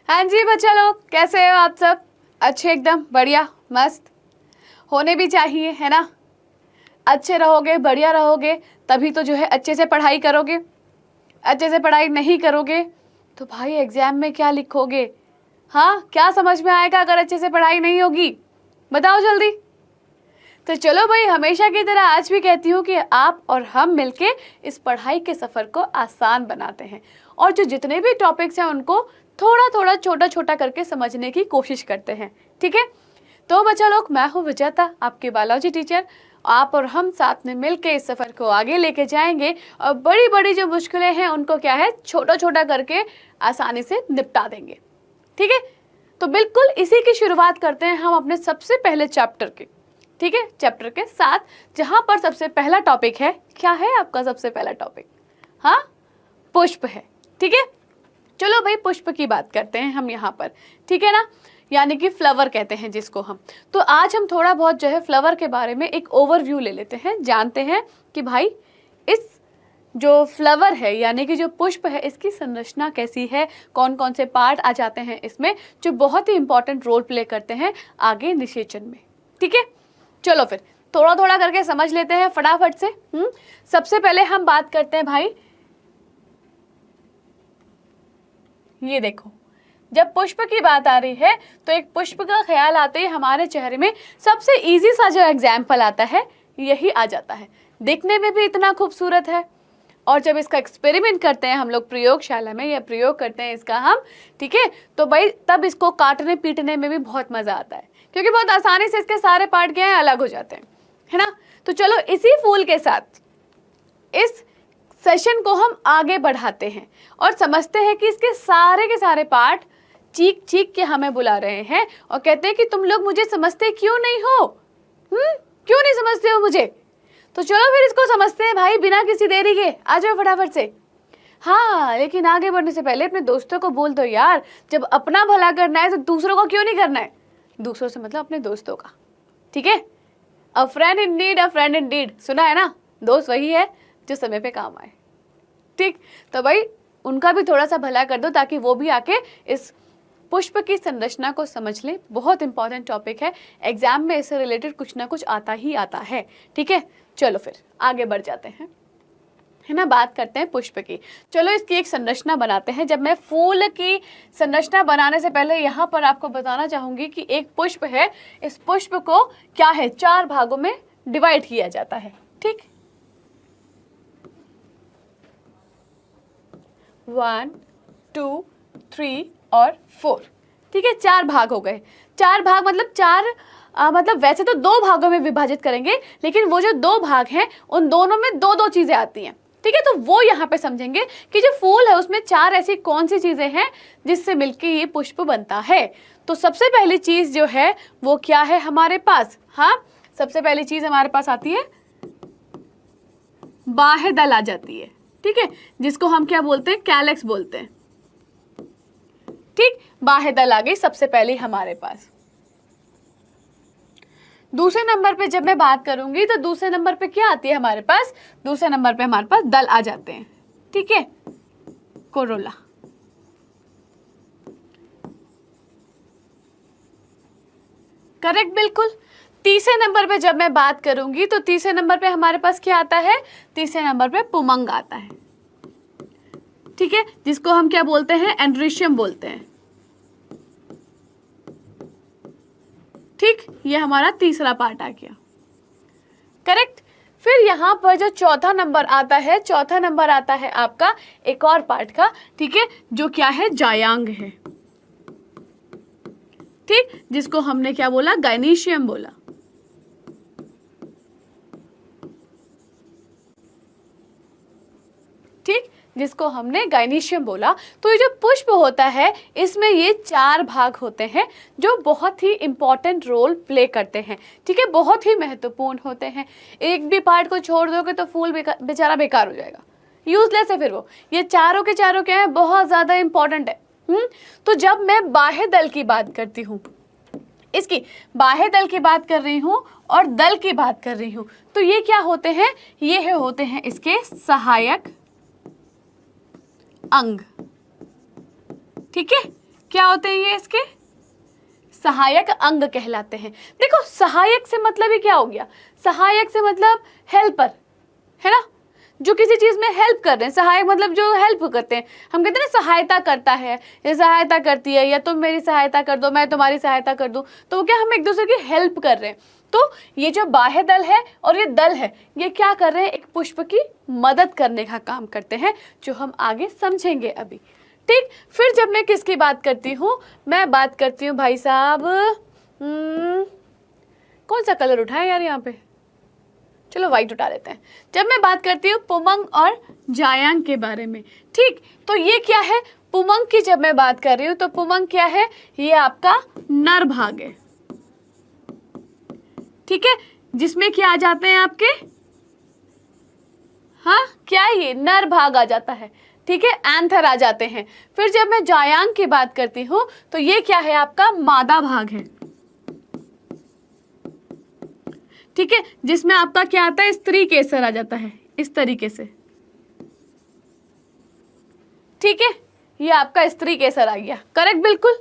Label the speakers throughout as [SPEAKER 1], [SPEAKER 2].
[SPEAKER 1] हाँ जी बच्चा लोग, कैसे हो आप सब? अच्छे, एकदम बढ़िया मस्त होने भी चाहिए, है ना। अच्छे रहोगे, बढ़िया रहोगे, तभी तो जो है अच्छे से पढ़ाई करोगे। अच्छे से पढ़ाई नहीं करोगे तो भाई एग्जाम में क्या लिखोगे? हाँ, क्या समझ में आएगा अगर अच्छे से पढ़ाई नहीं होगी? बताओ जल्दी। तो चलो भाई, हमेशा की तरह आज भी कहती हूँ कि आप और हम मिलके इस पढ़ाई के सफ़र को आसान बनाते हैं और जो जितने भी टॉपिक्स हैं उनको थोड़ा थोड़ा छोटा छोटा करके समझने की कोशिश करते हैं। ठीक है, तो बच्चा लोग, मैं हूँ विजेता, आपकी बायोलॉजी टीचर। आप और हम साथ में मिलके इस सफ़र को आगे लेके जाएंगे और बड़ी बड़ी जो मुश्किलें हैं उनको क्या है, छोटा छोटा करके आसानी से निपटा देंगे। ठीक है, तो बिल्कुल इसी की शुरुआत करते हैं हम अपने सबसे पहले चैप्टर की। ठीक है, चैप्टर के साथ, जहां पर सबसे पहला टॉपिक है, क्या है आपका सबसे पहला टॉपिक? हाँ, पुष्प है। ठीक है, चलो भाई पुष्प की बात करते हैं हम यहाँ पर। ठीक है ना, यानी कि फ्लावर कहते हैं जिसको हम। तो आज हम थोड़ा बहुत जो है फ्लावर के बारे में एक ओवरव्यू ले लेते हैं, जानते हैं कि भाई इस जो फ्लावर है यानी कि जो पुष्प है इसकी संरचना कैसी है, कौन कौन से पार्ट आ जाते हैं इसमें जो बहुत ही इंपॉर्टेंट रोल प्ले करते हैं आगे निषेचन में। ठीक है, चलो फिर थोड़ा थोड़ा करके समझ लेते हैं फटाफट से। सबसे पहले हम बात करते हैं भाई, ये देखो, जब पुष्प की बात आ रही है तो एक पुष्प का ख्याल आते ही हमारे चेहरे में सबसे इजी सा जो एग्जाम्पल आता है यही आ जाता है। दिखने में भी इतना खूबसूरत है और जब इसका एक्सपेरिमेंट करते हैं हम लोग प्रयोगशाला में या प्रयोग करते हैं इसका हम, ठीक है, तो भाई तब इसको काटने पीटने में भी बहुत मज़ा आता है क्योंकि बहुत आसानी से इसके सारे पार्ट क्या हैं, अलग हो जाते हैं, है ना। तो चलो इसी फूल के साथ इस सेशन को हम आगे बढ़ाते हैं और समझते हैं कि इसके सारे के सारे पार्ट चीख चीख के हमें बुला रहे हैं और कहते हैं कि तुम लोग मुझे समझते क्यों नहीं हो? क्यों नहीं समझते हो मुझे? तो चलो फिर इसको समझते हैं भाई, बिना किसी देरी के। आ जाओ फटाफट से। हाँ, लेकिन आगे बढ़ने से पहले अपने दोस्तों को बोल दो यार, जब अपना भला करना है तो दूसरों को क्यों नहीं करना है? दूसरों से मतलब अपने दोस्तों का। ठीक है, a friend in need, a friend in deed, सुना है ना। दोस्त वही है जो समय पे काम आए। ठीक, तो भाई उनका भी थोड़ा सा भला कर दो ताकि वो भी आके इस पुष्प की संरचना को समझ लें। बहुत इंपॉर्टेंट टॉपिक है, एग्जाम में इससे रिलेटेड कुछ ना कुछ आता ही आता है। ठीक है, चलो फिर आगे बढ़ जाते हैं, है ना। बात करते हैं पुष्प की। चलो इसकी एक संरचना बनाते हैं। जब मैं फूल की संरचना बनाने से पहले यहाँ पर आपको बताना चाहूँगी कि एक पुष्प है, इस पुष्प को क्या है, 4 भागों में डिवाइड किया जाता है। ठीक, 1, 2, 3 और 4। ठीक है, 4 भाग हो गए। 4 भाग मतलब 4 मतलब वैसे तो 2 भागों में विभाजित करेंगे, लेकिन वो जो 2 भाग हैं उन दोनों में 2-2 चीज़ें आती हैं। ठीक है, तो वो यहाँ पे समझेंगे कि जो फूल है उसमें 4 ऐसी कौन सी चीज़ें हैं जिससे मिलके ये पुष्प बनता है। तो सबसे पहली चीज़ जो है वो क्या है हमारे पास? हाँ, सबसे पहली चीज़ हमारे पास आती है, बाह्य दल आ जाती है। ठीक है, जिसको हम क्या बोलते हैं, कैलेक्स बोलते हैं। ठीक, बाह्य दल आ गई सबसे पहले हमारे पास। दूसरे नंबर पे जब मैं बात करूंगी तो दूसरे नंबर पे क्या आती है हमारे पास? दूसरे नंबर पे हमारे पास दल आ जाते हैं। ठीक है, कोरोला। करेक्ट, बिल्कुल। तीसरे नंबर पे जब मैं बात करूंगी तो तीसरे नंबर पे हमारे पास क्या आता है? तीसरे नंबर पे पुमंग आता है। ठीक है, जिसको हम क्या बोलते हैं, एंड्रीशियम बोलते हैं। ठीक, ये हमारा तीसरा पार्ट आ गया। करेक्ट। फिर यहाँ पर जो चौथा नंबर आता है, चौथा नंबर आता है आपका एक और पार्ट का। ठीक है, जो क्या है, जायांग है। ठीक, जिसको हमने क्या बोला, गाइनीशियम बोला। ठीक, जिसको हमने गाइनीशियम बोला। तो ये जो पुष्प होता है इसमें ये 4 भाग होते हैं जो बहुत ही इंपॉर्टेंट रोल प्ले करते हैं। ठीक है, बहुत ही महत्वपूर्ण होते हैं। एक भी पार्ट को छोड़ दोगे तो फूल बेचारा बेकार हो जाएगा, यूजलेस है फिर वो। ये चारों के चारों क्या है, बहुत ज़्यादा इंपॉर्टेंट है। तो जब मैं बाह्य दल की बात करती हूँ, इसकी बाह्य दल की बात कर रही हूँ और दल की बात कर रही हूँ, तो ये क्या होते हैं, ये होते हैं इसके सहायक अंग। ठीक है, क्या होते हैं ये इसके? सहायक अंग कहलाते हैं। देखो सहायक से मतलब ही क्या हो गया? सहायक से मतलब हेल्पर, है ना, जो किसी चीज में हेल्प कर रहे हैं। सहायक मतलब जो हेल्प करते हैं। हम कहते हैं ना सहायता करता है, ये सहायता करती है, या तुम मेरी सहायता कर दो, मैं तुम्हारी सहायता कर दूं, तो क्या हम एक दूसरे की हेल्प कर रहे हैं। तो ये जो बाह्य दल है और ये दल है, ये क्या कर रहे हैं? एक पुष्प की मदद करने का काम करते हैं, जो हम आगे समझेंगे अभी। ठीक, फिर जब मैं किसकी बात करती हूँ? मैं बात करती हूँ भाई साहब, कौन सा कलर उठाएं यार यहाँ पे? चलो व्हाइट उठा लेते हैं। जब मैं बात करती हूँ पुमंग और जायांग के बारे में, ठीक, तो ये क्या है? पुमंग की जब मैं बात कर रही हूँ तो पुमंग क्या है? ये आपका नर भाग है, ठीक है, जिसमें क्या आ जाते हैं आपके, हाँ क्या है ये? नर भाग आ जाता है, ठीक है, एंथर आ जाते हैं। फिर जब मैं जायांग की बात करती हूँ तो ये क्या है? आपका मादा भाग है, ठीक है, जिसमें आपका क्या आता है? स्त्री केसर आ जाता है इस तरीके से, ठीक है, ये आपका स्त्री केसर आ गया, करेक्ट, बिल्कुल।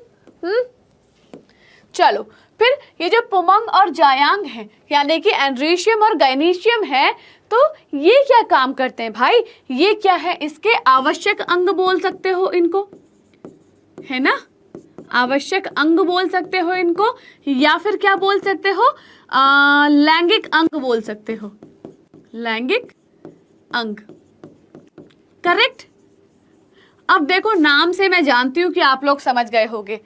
[SPEAKER 1] चलो फिर ये जो पुमंग और जायांग है, यानी कि एंड्रीशियम और गाइनीशियम है, तो ये क्या काम करते हैं भाई? ये क्या है? इसके आवश्यक अंग बोल सकते हो इनको, है ना, आवश्यक अंग बोल सकते हो इनको, या फिर क्या बोल सकते हो? लैंगिक अंग बोल सकते हो, लैंगिक अंग, करेक्ट। अब देखो नाम से मैं जानती हूं कि आप लोग समझ गए होंगे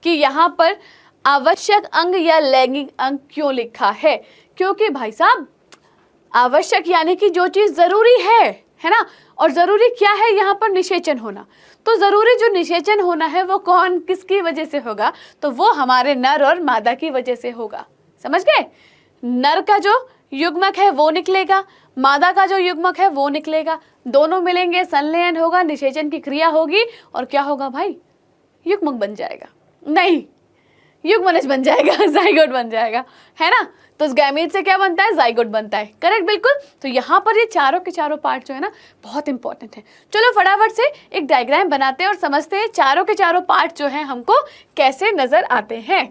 [SPEAKER 1] कि यहाँ पर आवश्यक अंग या लैंगिक अंग क्यों लिखा है। क्योंकि भाई साहब आवश्यक यानी कि जो चीज जरूरी है ना, और जरूरी क्या है यहाँ पर? निषेचन होना। तो जरूरी जो निषेचन होना है वो कौन किसकी वजह से होगा? तो वो हमारे नर और मादा की वजह से होगा, समझ गए? नर का जो युग्मक है वो निकलेगा, मादा का जो युग्मक है वो निकलेगा, दोनों मिलेंगे, संलयन होगा, निषेचन की क्रिया होगी, और क्या होगा भाई? युग्मक बन जाएगा, नहीं युग्मनज बन जाएगा, जाइगोट बन जाएगा, है ना। तो उस गैमीट से क्या बनता है? जाइगोट बनता है, करेक्ट, बिल्कुल। तो यहाँ पर ये चारों के चारों पार्ट जो है ना बहुत इंपॉर्टेंट है। चलो फटाफट से एक डायग्राम बनाते हैं और समझते हैं चारों के चारों पार्ट जो है हमको कैसे नजर आते हैं,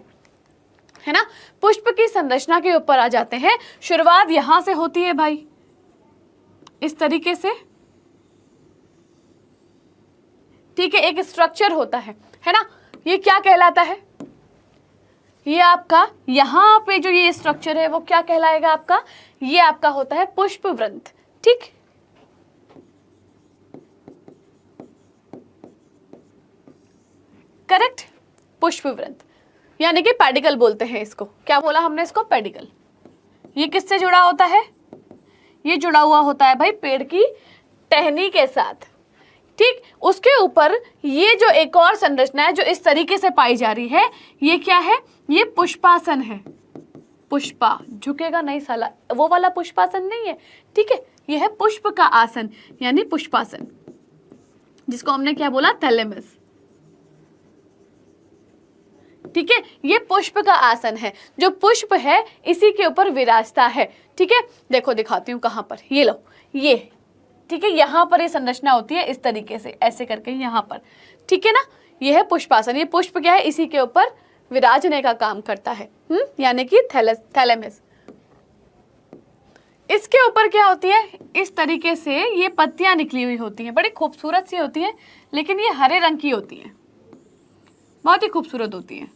[SPEAKER 1] है ना। पुष्प की संरचना के ऊपर आ जाते हैं। शुरुआत यहां से होती है भाई, इस तरीके से, ठीक है, एक स्ट्रक्चर होता है ना। ये क्या कहलाता है? ये आपका यहाँ पे जो ये स्ट्रक्चर है वो क्या कहलाएगा आपका? ये आपका होता है पुष्प वृंत, ठीक, करेक्ट, पुष्प वृंत यानी कि पेडिकल बोलते हैं इसको। क्या बोला हमने इसको? पेडिकल। ये किससे जुड़ा होता है? ये जुड़ा हुआ होता है भाई पेड़ की टहनी के साथ, ठीक। उसके ऊपर ये जो एक और संरचना है जो इस तरीके से पाई जा रही है, ये क्या है? ये पुष्पासन है। पुष्पा झुकेगा नहीं साला, वो वाला पुष्पासन नहीं है, ठीक है, ये है पुष्प का आसन यानी पुष्पासन, जिसको हमने क्या बोला? थैलेमस, ठीक है। ये पुष्प का आसन है, जो पुष्प है इसी के ऊपर विराजता है, ठीक है। देखो दिखाती हूँ कहाँ पर, ये लो, ये, ठीक है, यहाँ पर ये संरचना होती है इस तरीके से, ऐसे करके यहाँ पर, ठीक है ना। ये है पुष्पासन, ये पुष्प क्या है? इसी के ऊपर विराजने का काम करता है, यानी कि थैलेमस। इसके ऊपर क्या होती है? इस तरीके से ये पत्तियां निकली हुई होती हैं, बड़ी खूबसूरत सी होती हैं, लेकिन ये हरे रंग की होती हैं, बहुत ही खूबसूरत होती हैं,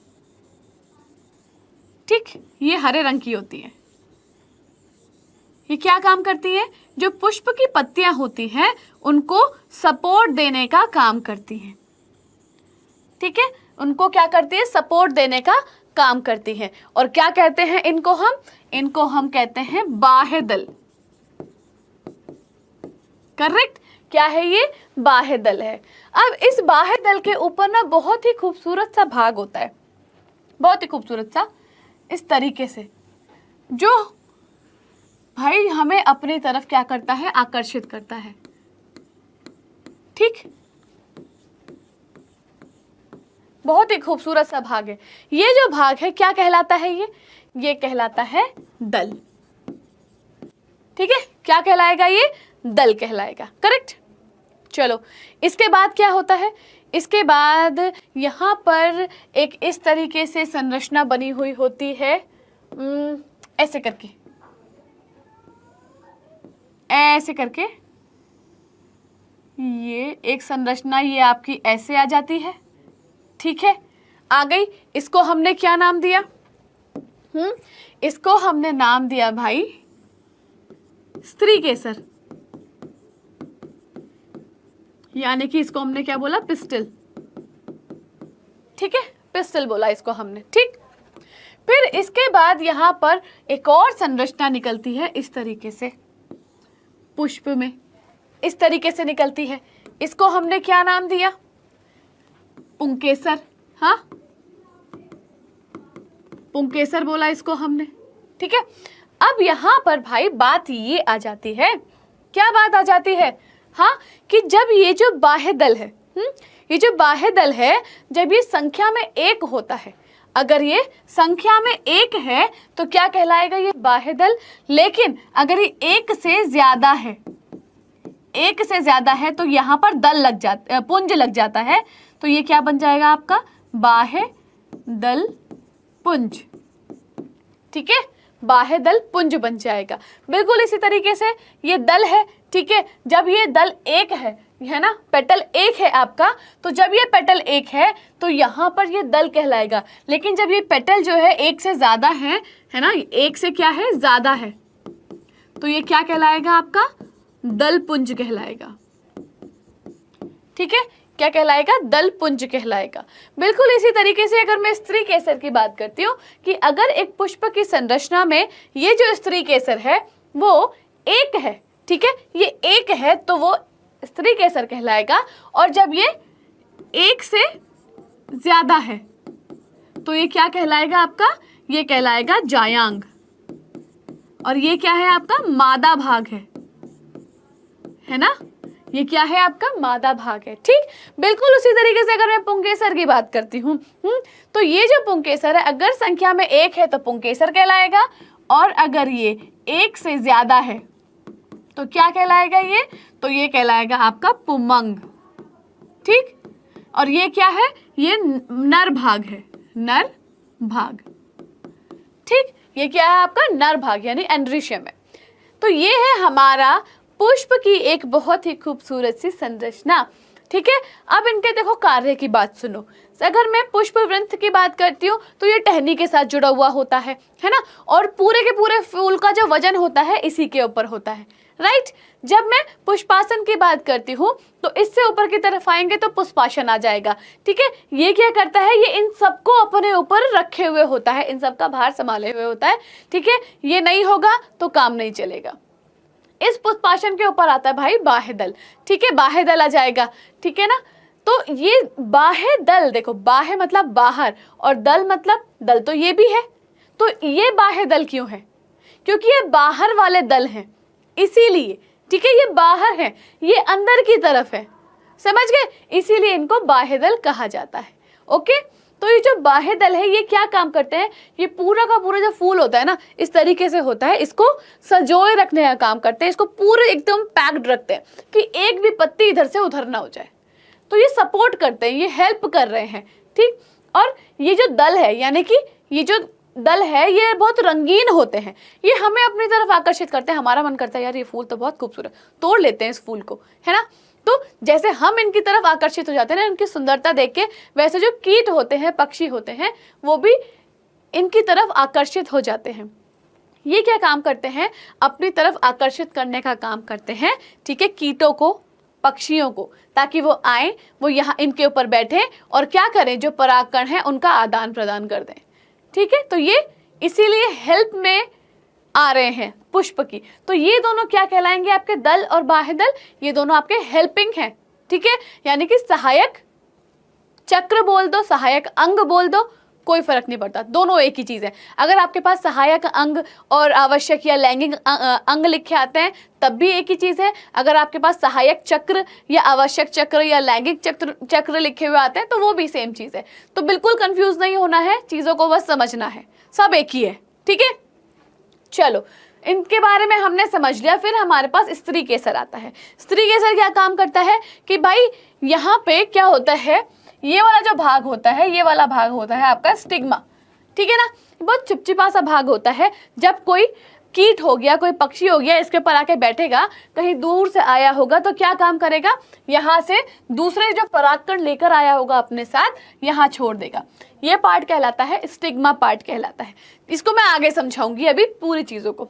[SPEAKER 1] ठीक, ये हरे रंग की होती है। ये क्या काम करती है? जो पुष्प की पत्तियां होती हैं उनको सपोर्ट देने का काम करती हैं, ठीक है, उनको क्या करती है? सपोर्ट देने का काम करती है। और क्या कहते हैं इनको हम? इनको हम कहते हैं बाह्य दल, करेक्ट। क्या है ये? बाह्य दल है। अब इस बाह्य दल के ऊपर ना बहुत ही खूबसूरत सा भाग होता है, बहुत ही खूबसूरत सा, इस तरीके से, जो भाई हमें अपनी तरफ क्या करता है? आकर्षित करता है, ठीक, बहुत ही खूबसूरत सा भाग है। ये जो भाग है क्या कहलाता है? ये कहलाता है दल, ठीक है। क्या कहलाएगा? ये दल कहलाएगा, करेक्ट। चलो इसके बाद क्या होता है? इसके बाद यहाँ पर एक इस तरीके से संरचना बनी हुई होती है, ऐसे करके, ऐसे करके ये एक संरचना ये आपकी ऐसे आ जाती है, ठीक है, आ गई। इसको हमने क्या नाम दिया? इसको हमने नाम दिया भाई स्त्री केसर, यानी कि इसको हमने क्या बोला? पिस्टल, ठीक है, पिस्टल बोला इसको हमने, ठीक। फिर इसके बाद यहाँ पर एक और संरचना निकलती है इस तरीके से, पुष्प में इस तरीके से निकलती है। इसको हमने क्या नाम दिया? पुंकेसर। हाँ, पुंकेसर बोला इसको हमने, ठीक है। अब यहाँ पर भाई बात ये आ जाती है, क्या बात आ जाती है? हाँ, कि जब ये जो बाह्य दल है, ये जो बाह्य दल है, जब ये संख्या में एक होता है, अगर ये संख्या में एक है तो क्या कहलाएगा? ये बाह्य दल। लेकिन अगर ये एक से ज्यादा है, एक से ज्यादा है तो यहाँ पर दल लग जाता, पुंज लग जाता है, तो ये क्या बन जाएगा आपका? बाह्य दल पुंज, ठीक है, बाह्य दल पुंज बन जाएगा। बिल्कुल इसी तरीके से ये दल है, ठीक है, जब ये दल एक है ना, पेटल एक है आपका, तो जब ये पेटल एक है तो यहाँ पर ये दल कहलाएगा। लेकिन जब ये पेटल जो है एक से ज्यादा है ना, एक से क्या है? ज्यादा है, तो ये क्या कहलाएगा आपका? दल पुंज कहलाएगा, ठीक है, क्या कहलाएगा? दल पुंज कहलाएगा। बिल्कुल इसी तरीके से अगर मैं स्त्री केसर की बात करती हूँ कि अगर एक पुष्प की संरचना में ये जो स्त्री केसर है वो एक है, ठीक है, ये एक है तो वो स्त्री केसर कहलाएगा। और जब ये एक से ज्यादा है तो ये क्या कहलाएगा आपका? ये कहलाएगा जायांग। और ये क्या है आपका? मादा भाग है ना, ये क्या है आपका? मादा भाग है, ठीक। बिल्कुल उसी तरीके से अगर मैं पुंकेसर की बात करती हूँ, तो ये जो पुंकेसर है अगर संख्या में एक है तो पुंकेसर कहलाएगा, और अगर ये एक से ज्यादा है तो क्या कहलाएगा? ये तो ये कहलाएगा आपका पुमंग, ठीक। और ये क्या है? ये नर भाग है, नर भाग, ठीक। ये क्या है आपका? नर भाग यानी एंड्रीशियम है। तो ये है हमारा पुष्प की एक बहुत ही खूबसूरत सी संरचना, ठीक है। अब इनके देखो कार्य की बात सुनो। अगर मैं पुष्प वृंत की बात करती हूँ तो ये टहनी के साथ जुड़ा हुआ होता है ना, और पूरे के पूरे फूल का जो वजन होता है इसी के ऊपर होता है, राइट। जब मैं पुष्पासन की बात करती हूँ तो इससे ऊपर की तरफ आएंगे तो पुष्पासन आ जाएगा, ठीक है। ये क्या करता है? ये इन सबको अपने ऊपर रखे हुए होता है, इन सबका भार संभाले हुए होता है, ठीक है। ये नहीं होगा तो काम नहीं चलेगा। इस पुष्पासन के ऊपर आता है भाई बाह्य दल, ठीक है, बाह्य दल आ जाएगा, ठीक है ना। तो ये बाह्य दल, देखो बाह्य मतलब बाहर और दल मतलब दल, तो ये भी है। तो ये बाह्य दल क्यों है? क्योंकि ये बाहर वाले दल हैं, इसीलिए, ठीक है, ये बाहर है, ये अंदर की तरफ है, समझ गए, इसीलिए इनको बाह्य दल कहा जाता है। ओके, तो ये जो बाह्य दल है ये क्या काम करते हैं? ये पूरा का पूरा जो फूल होता है ना इस तरीके से होता है, इसको सजोए रखने का काम करते हैं, इसको पूरे एकदम पैक्ड रखते हैं कि एक भी पत्ती इधर से उधर ना हो जाए। तो ये सपोर्ट करते हैं, ये हेल्प कर रहे हैं, ठीक। और ये जो दल है, यानी कि ये जो दल है ये बहुत रंगीन होते हैं, ये हमें अपनी तरफ आकर्षित करते हैं। हमारा मन करता है यार ये फूल तो बहुत खूबसूरत, तोड़ लेते हैं इस फूल को, है ना। तो जैसे हम इनकी तरफ आकर्षित हो जाते हैं ना इनकी सुंदरता देख के, वैसे जो कीट होते हैं, पक्षी होते हैं, वो भी इनकी तरफ आकर्षित हो जाते हैं। ये क्या काम करते हैं? अपनी तरफ आकर्षित करने का काम करते हैं, ठीक है, कीटों को, पक्षियों को, ताकि वो आए, वो यहाँ इनके ऊपर बैठे और क्या करें, जो परागकण है उनका आदान प्रदान कर दें, ठीक है। तो ये इसीलिए हेल्प में आ रहे हैं पुष्प की। तो ये दोनों क्या कहलाएंगे? आपके दल और बाह्य दल, ये दोनों आपके हेल्पिंग हैं, ठीक है, यानी कि सहायक चक्र बोल दो, सहायक अंग बोल दो, कोई फर्क नहीं पड़ता, दोनों एक ही चीज है। अगर आपके पास सहायक अंग और आवश्यक या लैंगिक अंग लिखे आते हैं तब भी एक ही चीज है। अगर आपके पास सहायक चक्र या आवश्यक चक्र या लैंगिक चक्र लिखे हुए आते हैं तो वो भी सेम चीज है। तो बिल्कुल कंफ्यूज नहीं होना है, चीजों को बस समझना है, सब एक ही है, ठीक है। चलो इनके बारे में हमने समझ लिया। फिर हमारे पास स्त्री केसर आता है। स्त्री केसर क्या काम करता है कि भाई यहाँ पे क्या होता है, ये वाला जो भाग होता है, ये वाला भाग होता है आपका स्टिग्मा, ठीक है ना। बहुत चिपचिपा सा भाग होता है। जब कोई कीट हो गया, कोई पक्षी हो गया, इसके ऊपर आके बैठेगा, कहीं दूर से आया होगा, तो क्या काम करेगा, यहाँ से दूसरे जो परागकण लेकर आया होगा अपने साथ, यहाँ छोड़ देगा। ये पार्ट कहलाता है स्टिग्मा पार्ट कहलाता है। इसको मैं आगे समझाऊंगी अभी पूरी चीज़ों को।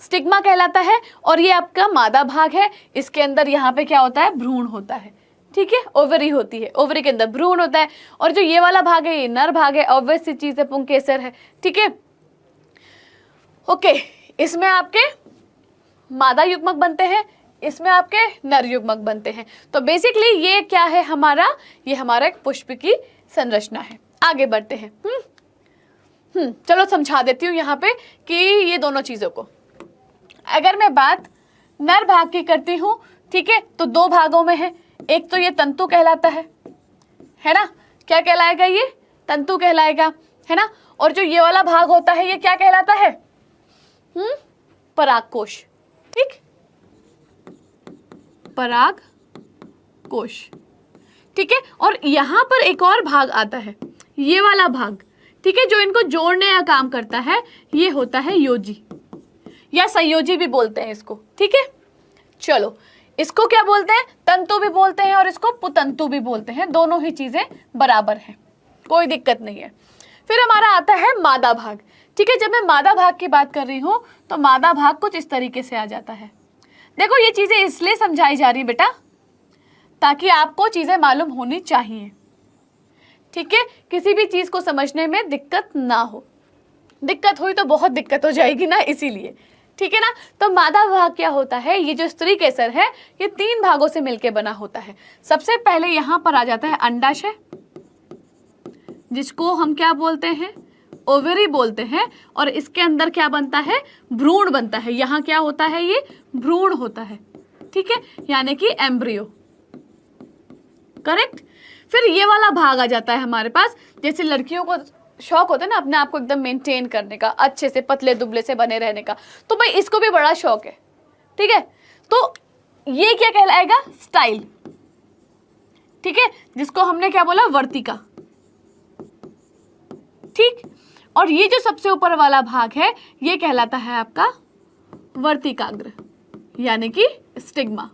[SPEAKER 1] स्टिग्मा कहलाता है। और ये आपका मादा भाग है। इसके अंदर यहाँ पे क्या होता है, भ्रूण होता है, ठीक है, ओवरी होती है, ओवरी के अंदर भ्रूण होता है। और जो ये वाला भाग है, ये नर भाग है, ऑब्वियस सी चीज़ है, पुंकेसर है, ठीक है। ओके, इसमें आपके मादा युग्मक बनते हैं, इसमें आपके नर युग्मक बनते हैं। तो बेसिकली ये क्या है हमारा, ये हमारा एक पुष्प की संरचना है। आगे बढ़ते हैं। चलो समझा देती हूँ यहाँ पे कि ये दोनों चीज़ों को। अगर मैं बात नर भाग की करती हूँ, ठीक है, तो दो भागों में है। एक तो ये तंतु कहलाता है ना, क्या कहलाएगा, ये तंतु कहलाएगा, है ना। और जो ये वाला भाग होता है, ये क्या कहलाता है, परागकोश, ठीक, परागकोश, ठीक है। और यहां पर एक और भाग आता है, ये वाला भाग, ठीक है, जो इनको जोड़ने का काम करता है, ये होता है योजी या संयोजी भी बोलते हैं इसको, ठीक है। चलो, इसको क्या बोलते हैं, तंतु भी बोलते हैं और इसको पुतंतु भी बोलते हैं। दोनों ही चीजें बराबर हैं, कोई दिक्कत नहीं है। फिर हमारा आता है मादा भाग, ठीक है। जब मैं मादा भाग की बात कर रही हूं, तो मादा भाग कुछ इस तरीके से आ जाता है। देखो, ये चीजें इसलिए समझाई जा रही बेटा, ताकि आपको चीजें मालूम होनी चाहिए, ठीक है। किसी भी चीज को समझने में दिक्कत ना हो, दिक्कत हुई तो बहुत दिक्कत हो जाएगी ना, इसीलिए, ठीक है ना। तो मादा भाग क्या होता है, ये जो स्त्री केसर है, ये 3 भागों से मिलकर बना होता है। सबसे पहले यहां पर आ जाता है अंडाशय, जिसको हम क्या बोलते हैं, ओवरी बोलते हैं। और इसके अंदर क्या बनता है, भ्रूण बनता है। यहाँ क्या होता है, ये भ्रूण होता है, ठीक है, यानी कि एम्ब्रियो, करेक्ट। फिर ये वाला भाग आ जाता है हमारे पास। जैसे लड़कियों को शौक होता है ना अपने आप को एकदम मेंटेन करने का, अच्छे से पतले दुबले से बने रहने का, तो भाई इसको भी बड़ा शौक है, ठीक है। तो ये क्या कहलाएगा, स्टाइल, ठीक है, जिसको हमने क्या बोला, वर्तिका, ठीक। और ये जो सबसे ऊपर वाला भाग है, ये कहलाता है आपका वर्तिकाग्र, यानी कि स्टिग्मा,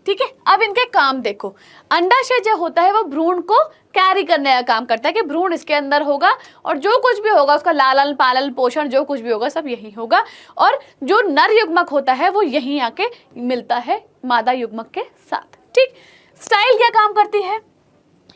[SPEAKER 1] ठीक है। अब इनके काम देखो। अंडाशय जो होता है वो भ्रूण को कैरी करने का काम करता है, कि भ्रूण इसके अंदर होगा और जो कुछ भी होगा उसका लालन पालन पोषण जो कुछ भी होगा सब यही होगा। और जो नर युग्मक होता है वो यहीं आके मिलता है मादा युग्मक के साथ, ठीक। स्टाइल क्या काम करती है,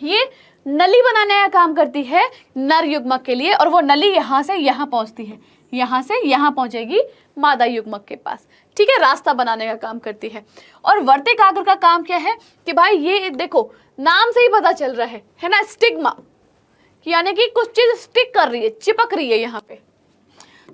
[SPEAKER 1] ये नली बनाने का काम करती है नर युग्मक के लिए। और वो नली यहाँ से यहाँ पहुँचती है, यहाँ से यहाँ पहुँचेगी मादा युग्मक के पास, ठीक है, रास्ता बनाने का काम करती है। और वर्तिकाग्र का काम क्या है कि भाई ये देखो, नाम से ही पता चल रहा है ना, स्टिग्मा, यानी कि कुछ चीज स्टिक कर रही है, चिपक रही है यहाँ पे।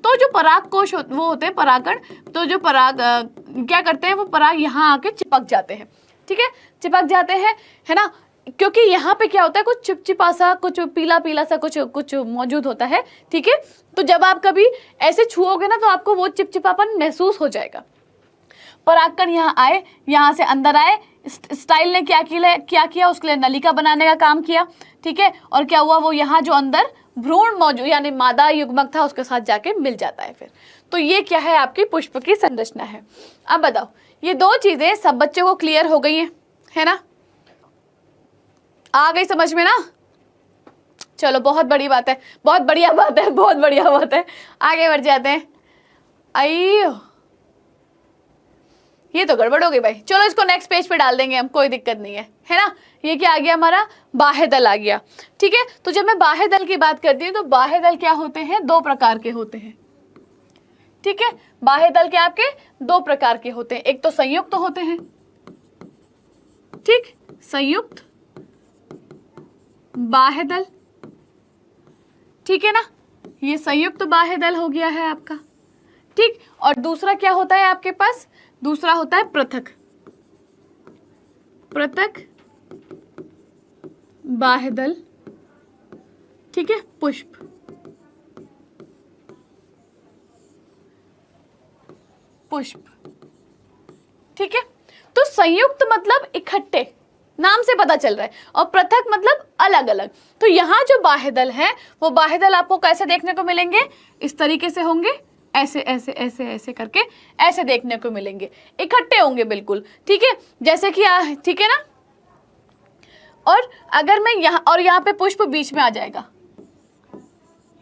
[SPEAKER 1] तो जो पराग कोश वो होते हैं परागकण, तो जो पराग क्या करते हैं, वो पराग यहाँ आके चिपक जाते हैं, ठीक है, चिपक जाते हैं, है ना। क्योंकि यहाँ पे क्या होता है, कुछ चिपचिपा सा, कुछ पीला पीला सा कुछ मौजूद होता है, ठीक है। तो जब आप कभी ऐसे छुओगे ना, तो आपको वो चिपचिपापन महसूस हो जाएगा। परागकण यहाँ आए, यहाँ से अंदर आए, स्टाइल ने क्या किया, उसके लिए नलिका बनाने का काम किया, ठीक है। और क्या हुआ, वो यहाँ जो अंदर भ्रूण मौजूद यानी मादा युग्मक था उसके साथ जाके मिल जाता है फिर। तो ये क्या है, आपकी पुष्प की संरचना है। अब बताओ, ये 2 चीजें सब बच्चों को क्लियर हो गई है ना, आ गई समझ में ना। चलो, बहुत बड़ी बात है, बहुत बढ़िया बात है, बहुत बढ़िया बात है। आगे बढ़ जाते हैं। अयो, ये तो गड़बड़ हो गई भाई। चलो, इसको नेक्स्ट पेज पे डाल देंगे हम, कोई दिक्कत नहीं है ना। ये क्या आ गया, हमारा बाह्य दल आ गया, ठीक है। तो जब मैं बाह्य दल की बात करती हूँ, तो बाह्य दल क्या होते हैं, 2 प्रकार के होते हैं, ठीक है। बाह्य दल क्या आपके 2 प्रकार के होते हैं। एक तो संयुक्त होते हैं, ठीक, संयुक्त बाह्य दल, ठीक है ना, ये संयुक्त बाह्य दल हो गया है आपका, ठीक। और दूसरा क्या होता है आपके पास, दूसरा होता है पृथक बाह्य दल, ठीक है, पुष्प, पुष्प। ठीक है, तो संयुक्त मतलब इकट्ठे, नाम से पता चल रहा है, और पृथक मतलब अलग अलग। तो यहाँ जो बाह्यदल है वो बाह्यदल आपको कैसे देखने को मिलेंगे, इस तरीके से होंगे, ऐसे ऐसे ऐसे ऐसे करके ऐसे देखने को मिलेंगे, इकट्ठे होंगे बिल्कुल। ठीक है, जैसे कि ठीक है ना। और अगर मैं यहाँ, और यहाँ पे पुष्प बीच में आ जाएगा,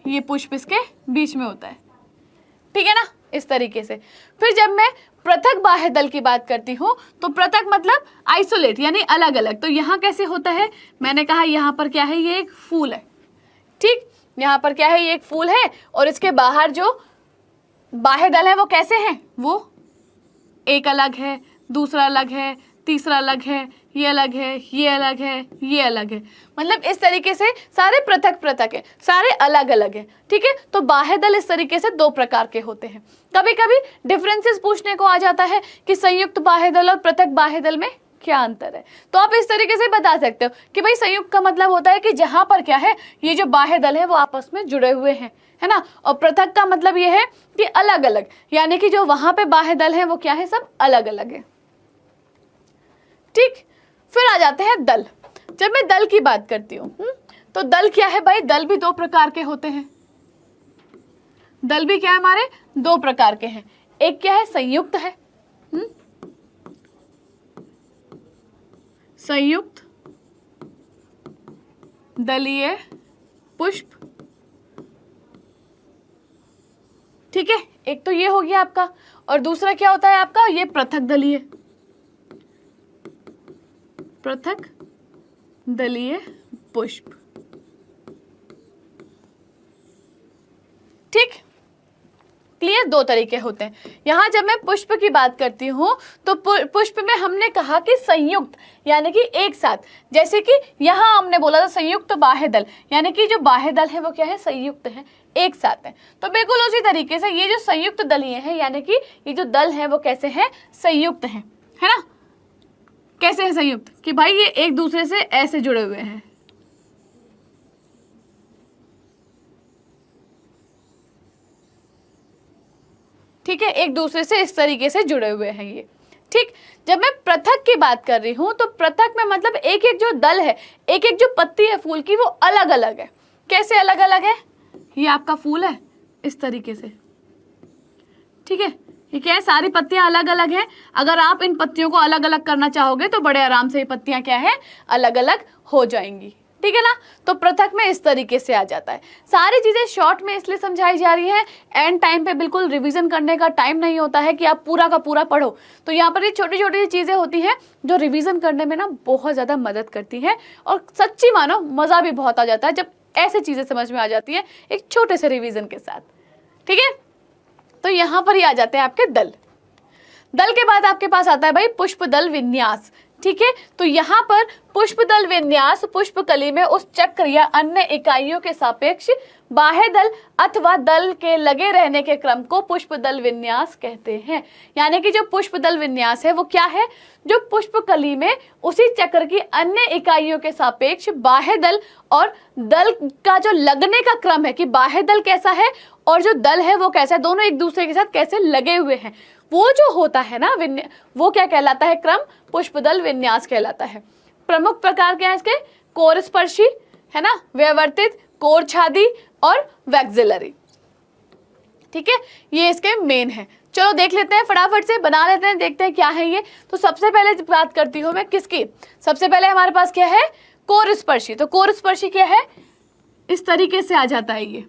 [SPEAKER 1] ये पुष्प इसके बीच में होता है। ठीक है ना, इस तरीके से। फिर जब मैं पृथक बाह्यदल की बात करती हूँ तो पृथक मतलब आइसोलेट यानी अलग अलग। तो यहाँ कैसे होता है, मैंने कहा यहाँ पर क्या है, ये एक फूल है। ठीक, यहाँ पर क्या है, ये एक फूल है, और इसके बाहर जो बाह्यदल है वो कैसे हैं, वो एक अलग है, दूसरा अलग है, तीसरा अलग है, ये अलग है, ये अलग है, ये अलग है। मतलब इस तरीके से सारे पृथक पृथक है, सारे अलग अलग है। ठीक है, तो बाह्यदल इस तरीके से दो प्रकार के होते हैं। कभी कभी डिफरेंसेस पूछने को आ जाता है कि संयुक्त बाह्यदल और पृथक बाह्यदल में क्या अंतर है, तो आप इस तरीके से बता सकते हो कि भाई संयुक्त का मतलब होता है कि जहां पर क्या है, ये जो बाह्यदल है वो आपस में जुड़े हुए हैं, है ना। और पृथक का मतलब ये है कि अलग अलग, यानी कि जो वहां पे बाह्यदल है वो क्या है, सब अलग अलग है। ठीक, फिर आ जाते हैं दल। जब मैं दल की बात करती हूँ तो दल क्या है भाई, दल भी दो प्रकार के होते हैं। दल भी क्या है हमारे, दो प्रकार के हैं। एक क्या है, संयुक्त है, संयुक्त दलीय पुष्प। ठीक है, एक तो ये हो गया आपका, और दूसरा क्या होता है आपका, ये पृथक दलीय, पृथक दलीय पुष्प। ठीक, क्लियर, दो तरीके होते हैं। यहां जब मैं पुष्प की बात करती हूं तो पुष्प में हमने कहा कि संयुक्त यानी कि एक साथ, जैसे कि यहां हमने बोला था संयुक्त बाह्यदल, यानी कि जो बाह्यदल है वो क्या है, संयुक्त है, एक साथ है। तो बिल्कुल उसी तरीके से ये जो संयुक्त दलीय है, यानी कि ये जो दल है वो कैसे हैं, संयुक्त है ना। कैसे है संयुक्त, कि भाई ये एक दूसरे से ऐसे जुड़े हुए हैं। ठीक है, एक दूसरे से इस तरीके से जुड़े हुए हैं ये। ठीक, जब मैं पृथक की बात कर रही हूं तो पृथक में मतलब एक एक जो दल है, एक एक जो पत्ती है फूल की, वो अलग अलग है। कैसे अलग अलग है, ये आपका फूल है इस तरीके से। ठीक है, ये क्या है, सारी पत्तियां अलग अलग हैं। अगर आप इन पत्तियों को अलग अलग करना चाहोगे तो बड़े आराम से ये पत्तियां क्या है, अलग अलग हो जाएंगी। ठीक है ना, तो पृथक में इस तरीके से आ जाता है। सारी चीजें शॉर्ट में इसलिए समझाई जा रही है, एंड टाइम पे बिल्कुल रिवीजन करने का टाइम नहीं होता है कि आप पूरा का पूरा पढ़ो। तो यहाँ पर ये छोटी छोटी चीजें होती हैं जो रिवीजन करने में ना बहुत ज्यादा मदद करती हैं, और सच्ची मानो मजा भी बहुत आ जाता है जब ऐसे चीजें समझ में आ जाती है एक छोटे से रिवीजन के साथ। ठीक है, तो यहाँ पर ही आ जाते हैं आपके दल। दल के बाद आपके पास आता है भाई पुष्प दल विन्यास। ठीक है, तो यहाँ पर पुष्प दल विन्यास पुष्प कली में उस चक्र या अन्य इकाइयों के सापेक्ष बाह्य दल अथवा दल के लगे रहने के क्रम को पुष्प दल विन्यास कहते हैं। यानी कि जो पुष्प दल विन्यास है वो क्या है, जो पुष्प कली में उसी चक्र की अन्य इकाइयों के सापेक्ष बाह्य दल और दल का जो लगने का क्रम है, कि बाह्य दल कैसा है और जो दल है वो कैसा है, दोनों एक दूसरे के साथ कैसे लगे हुए हैं, वो जो होता है ना वो क्या कहलाता है, क्रम पुष्पदल विन्यास कहलाता है। प्रमुख प्रकार क्या है इसके, कोर स्पर्शी है ना, व्यवर्तित, कोर छादी और वैक्सिलरी। ठीक है, ये इसके मेन है। चलो देख लेते हैं, फटाफट से बना लेते हैं, देखते हैं क्या है ये। तो सबसे पहले बात करती हूं मैं किसकी, सबसे पहले हमारे पास क्या है, कोर स्पर्शी। तो कोर स्पर्शी क्या है, इस तरीके से आ जाता है ये।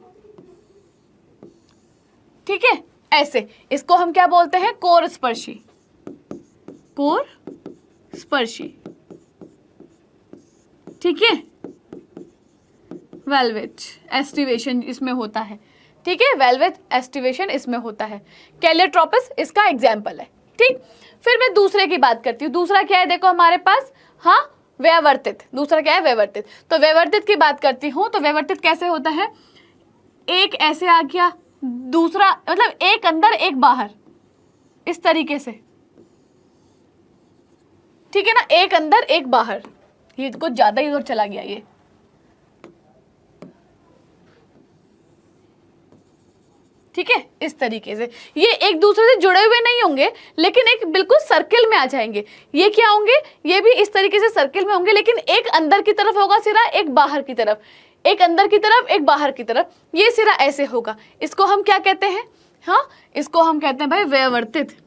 [SPEAKER 1] ठीक है, ऐसे, इसको हम क्या बोलते हैं, कोर स्पर्शी, कोर स्पर्शी। ठीक है, वेलवेट एस्टिवेशन इसमें होता है। ठीक है, वेलवेट एस्टिवेशन इसमें होता है। कैलियोट्रोपिस इसका एग्जाम्पल है। ठीक, फिर मैं दूसरे की बात करती हूँ। दूसरा क्या है, देखो हमारे पास, हाँ, व्यवर्तित। दूसरा क्या है, व्यवर्तित। तो व्यवर्तित की बात करती हूँ तो व्यवर्तित कैसे होता है, एक ऐसे आ गया, दूसरा मतलब एक अंदर एक बाहर, इस तरीके से। ठीक है ना, एक अंदर एक बाहर, ये कुछ ज्यादा ही दूर चला गया ये। ठीक है, इस तरीके से ये एक दूसरे से जुड़े हुए नहीं होंगे, लेकिन एक बिल्कुल सर्किल में आ जाएंगे। ये क्या होंगे, ये भी इस तरीके से सर्किल में होंगे, लेकिन एक अंदर की तरफ होगा सिरा, एक बाहर की तरफ, एक अंदर की तरफ, एक बाहर की तरफ, ये सिरा ऐसे होगा। इसको हम क्या कहते हैं, हाँ इसको हम कहते हैं भाई व्यवर्तित,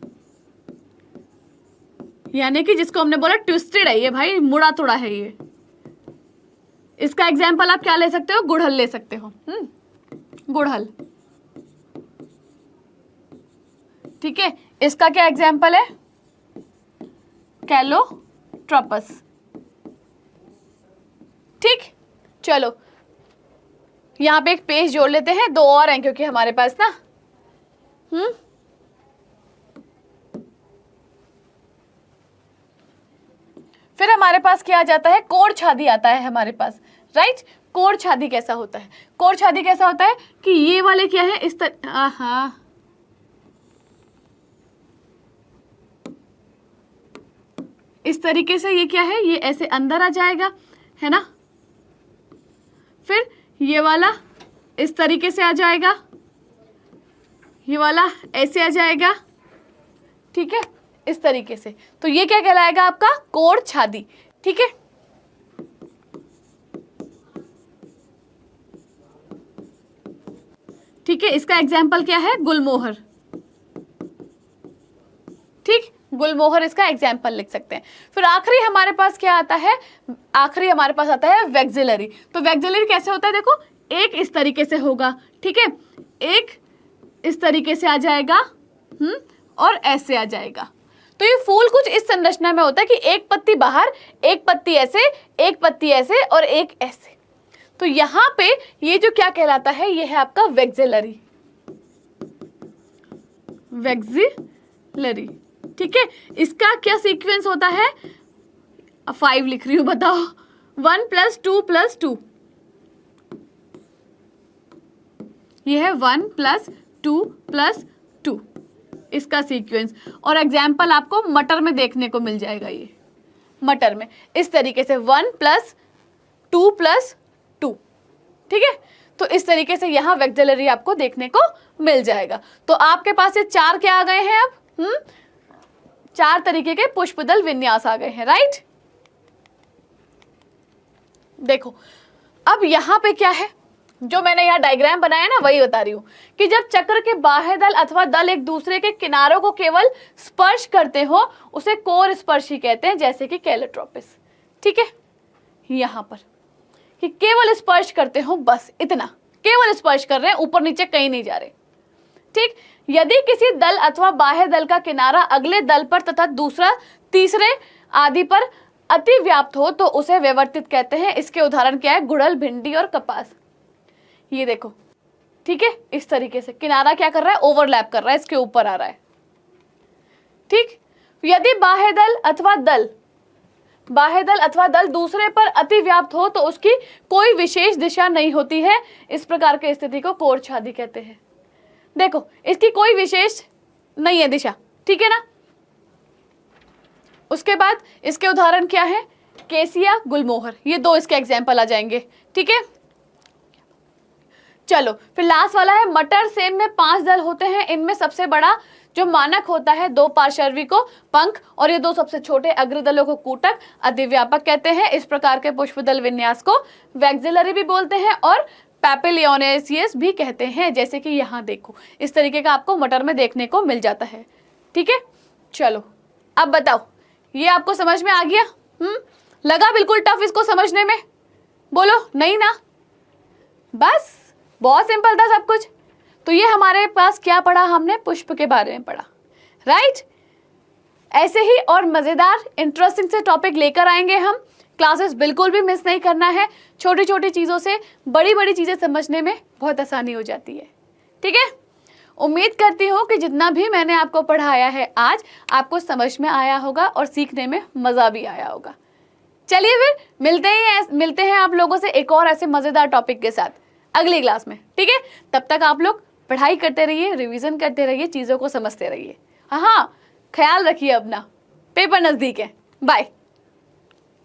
[SPEAKER 1] यानी कि जिसको हमने बोला ट्विस्टेड है ये भाई, मुड़ा तुड़ा है ये। इसका एग्जाम्पल आप क्या ले सकते हो, गुड़हल ले सकते हो, गुड़हल, ठीक है। इसका क्या एग्जाम्पल है, कैलोट्रोपस, ठीक। चलो यहां पे एक पेज जोड़ लेते हैं, दो और हैं क्योंकि हमारे पास ना, फिर हमारे पास क्या आ जाता है, कोड़ छादी आता है हमारे पास, राइट। कोड़ छादी कैसा होता है, कोड़ छादी कैसा होता है कि ये वाले क्या है इस तरह, हाँ इस तरीके से, ये क्या है, ये ऐसे अंदर आ जाएगा, है ना। फिर ये वाला इस तरीके से आ जाएगा, ये वाला ऐसे आ जाएगा, ठीक है, इस तरीके से। तो ये क्या कहलाएगा आपका, कोड़ छादी, ठीक है। ठीक है, इसका एग्जाम्पल क्या है, गुलमोहर, ठीक, गुलमोहर इसका एग्जाम्पल लिख सकते हैं। फिर आखिरी हमारे पास क्या आता है, आखिरी हमारे पास आता है वैक्सिलरी। तो वैक्सिलरी कैसे होता है, देखो एक इस तरीके से होगा, ठीक है, एक इस तरीके से आ जाएगा, और ऐसे आ जाएगा। तो ये फूल कुछ इस संरचना में होता है कि एक पत्ती बाहर, एक पत्ती ऐसे, एक पत्ती ऐसे और एक ऐसे। तो यहाँ पे ये जो क्या कहलाता है, ये है आपका वैक्सिलरी, वैक्सिलरी, ठीक है। इसका क्या सीक्वेंस होता है, 5 लिख रही हूं, बताओ, 1 + 2 + 2, ये है 1 + 2 + 2 इसका सीक्वेंस। और एग्जाम्पल आपको मटर में देखने को मिल जाएगा, ये मटर में इस तरीके से 1 + 2 + 2, ठीक है। तो इस तरीके से यहाँ वैक्सिलरी आपको देखने को मिल जाएगा। तो आपके पास ये 4 क्या आ गए हैं अब, 4 तरीके के पुष्पदल विन्यास आ गए हैं, राइट। देखो अब यहाँ पे क्या है, जो मैंने यहाँ डायग्राम बनाया ना वही बता रही हूँ कि जब चक्र के बाह्य दल अथवा दल एक दूसरे के किनारों को केवल स्पर्श करते हो उसे कोर स्पर्शी कहते हैं, जैसे कि कैलोट्रोपिस, ठीक है। यहाँ पर कि केवल स्पर्श करते हो, बस इतना, केवल स्पर्श कर रहे हैं, ऊपर नीचे कहीं नहीं जा रहे, ठीक। यदि किसी दल अथवा बाह्य दल का किनारा अगले दल पर तथा दूसरा तीसरे आदि पर अति व्याप्त हो तो उसे व्यवर्तित कहते हैं। इसके उदाहरण क्या है, गुड़हल, भिंडी और कपास। ये देखो, ठीक है, इस तरीके से किनारा क्या कर रहा है, ओवरलैप कर रहा है, इसके ऊपर आ रहा है, ठीक। यदि बाह्य दल अथवा दल दूसरे पर अति व्याप्त हो तो उसकी कोई विशेष दिशा नहीं होती है। इस प्रकार की स्थिति को कोड़ छादी कहते हैं। देखो इसकी कोई विशेष नहीं है दिशा, ठीक है ना। उसके बाद इसके उदाहरण क्या है, केसिया, गुलमोहर, ये 2 इसके एग्जाम्पल आ जाएंगे, ठीक है। चलो फिर लास्ट वाला है मटर। सेम में 5 दल होते हैं, इनमें सबसे बड़ा जो मानक होता है 2 पार्श्वी को पंख और ये 2 सबसे छोटे अग्रदलों को कूटक अधिव्यापक कहते हैं। इस प्रकार के पुष्पदल विन्यास को वैक्सिलरी भी बोलते हैं और पैपिलियोनेसियस भी कहते हैं, जैसे कि यहाँ देखो इस तरीके का आपको मटर में देखने को मिल जाता है, ठीक है। चलो अब बताओ, ये आपको समझ में आ गया, लगा बिल्कुल टफ इसको समझने में, बोलो नहीं ना, बस बहुत सिंपल था सब कुछ। तो ये हमारे पास क्या पढ़ा हमने, पुष्प के बारे में पढ़ा, राइट। ऐसे ही और मजेदार इंटरेस्टिंग से टॉपिक लेकर आएंगे हम। क्लासेस बिल्कुल भी मिस नहीं करना है, छोटी छोटी चीज़ों से बड़ी बड़ी चीज़ें समझने में बहुत आसानी हो जाती है, ठीक है। उम्मीद करती हूँ कि जितना भी मैंने आपको पढ़ाया है आज आपको समझ में आया होगा और सीखने में मज़ा भी आया होगा। चलिए फिर मिलते हैं आप लोगों से एक और ऐसे मज़ेदार टॉपिक के साथ अगली क्लास में, ठीक है। तब तक आप लोग पढ़ाई करते रहिए, रिवीजन करते रहिए, चीज़ों को समझते रहिए। हाँ, ख्याल रखिए अपना, पेपर नज़दीक है। बाय।